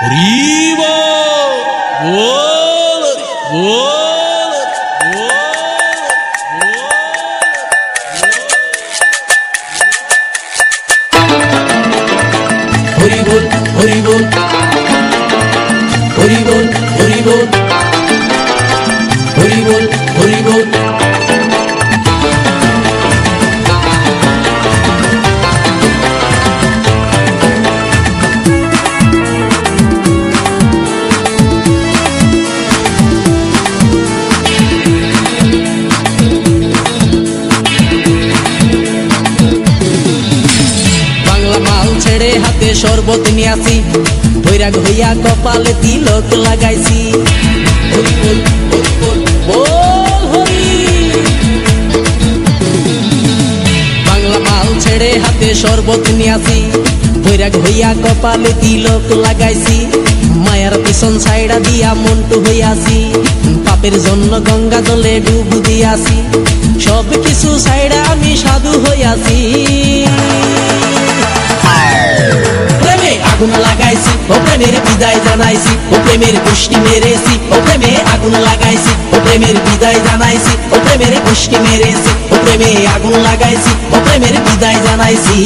হরিবো বল বল হরিবল হরিবল হরিবল হরিবল হরিবল হরিবল ছেড়ে হাতে শরবত নিয়াছি বৈরাগ হইয়া কপালে তিলক লাগাইছি হরি বল হরি বল বল হরি বাংলা মাল ছেড়ে হাতে শরবত নিয়াছি বৈরাগ হইয়া কপালে তিলক লাগাইছি মায়ার পিছন ছাইড়া দিয়া মন্টু হইয়াছি পাপের জন্য গঙ্গা জলে ডুব দিয়াছি সব কিছু ছাইড়া আমি সাধু হইয়াছি আগুন লাগাইছি ও প্রেমের বিদায় জানাইছি ও প্রেমের গোষ্ঠী মেরেছি ও প্রেমে আগুন লাগাইছি ও প্রেমের বিদায় জানাইছি ও প্রেমের গোষ্ঠী মেরেছি ও প্রেমে আগুন লাগাইছি ও প্রেমের বিদায় জানাইছি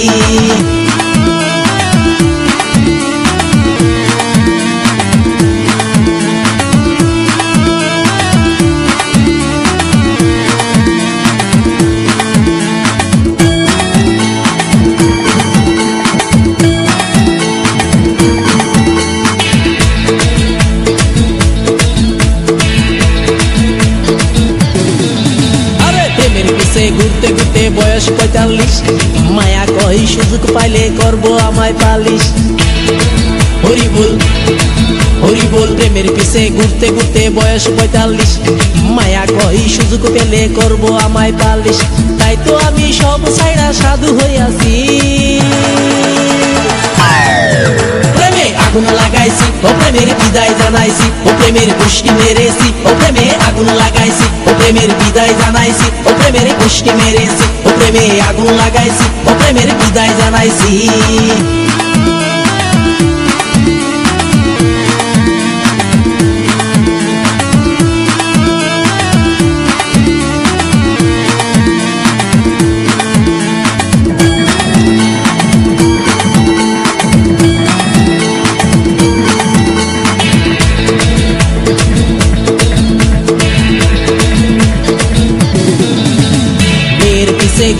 ঘুরতে ঘুরতে বয়স ৪৫ মায়া কই সুযোগ পাইলে করবো আমায় পালিশ হরি বল হরি বল প্রেমের পিছে ঘুরতে ঘুরতে বয়স ৪৫ মায়া কই সুযোগ পেলে করবো আমায় পালিশ তাই তো আমি সব ছাইড়া সাধু হইয়াছি প্রেমে আগুন লাগাইছি ও প্রেমের বিদায় জানাইছি ও প্রেমের গোষ্ঠী মেরেছি ও প্রেমে আগুন লাগাইছি ও প্রেমের বিদায় জানাইছি ও প্রেমের গোষ্ঠী মেরেছি ও প্রেমে আগুন লাগাইছি ও প্রেমের বিদায় জানাইছি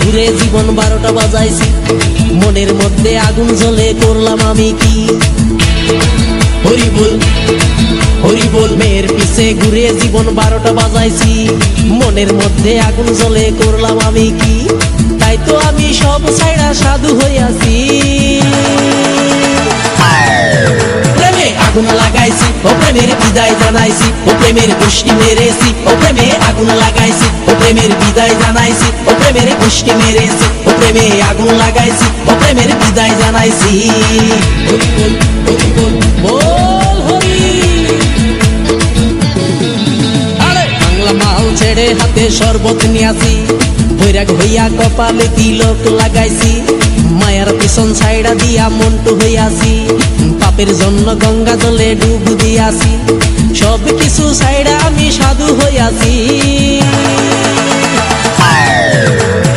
ঘুরে জীবন ১২টা বাজাইছি মনের মধ্যে আগুন জ্বলে করলাম আমি কি হরি বল হরি বল মেয়ের পিছে ঘুরে জীবন ১২টা বাজাইছি মনের মধ্যে আগুন জ্বলে করলাম আমি কি তাই তো আমি সব ছাইড়া সাধু হইয়াছি প্রেমে আগুন লাগাইছি ও প্রেমের বিদায় জানাইছি ও প্রেমের গোষ্ঠী মেরেছি ও প্রেমে আগুন লাগাইছি ও প্রেমের বিদায় জানাইছি ও প্রেমের গোষ্ঠী মেরেছি ও প্রেমে আগুন লাগাইছি ও প্রেমের বিদায় জানাইছি হরি বল হরি বল বল হরি আরে বাংলা মাল ছেড়ে হাতে শরবত নিয়াছি বৈরাগ হইয়া কপালে তিলক লাগাইছি মায়ার পিছন ছাইড়া দিয়া মন্টু হইয়াছি পাপের জন্য গঙ্গা জলে ডুব দিয়াছি সব কিছু ছাইড়া আমি সাধু হইয়াছি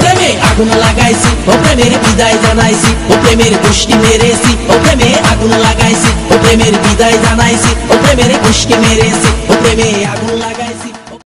প্রেমে আগুন লাগাইছি ও প্রেমের বিদায় জানাইছি ও প্রেমের গোষ্ঠী মেরেছি ও প্রেমে আগুন লাগাইছি ও প্রেমের বিদায় জানাইছি ও প্রেমের গোষ্ঠী মেরেছি ও প্রেমে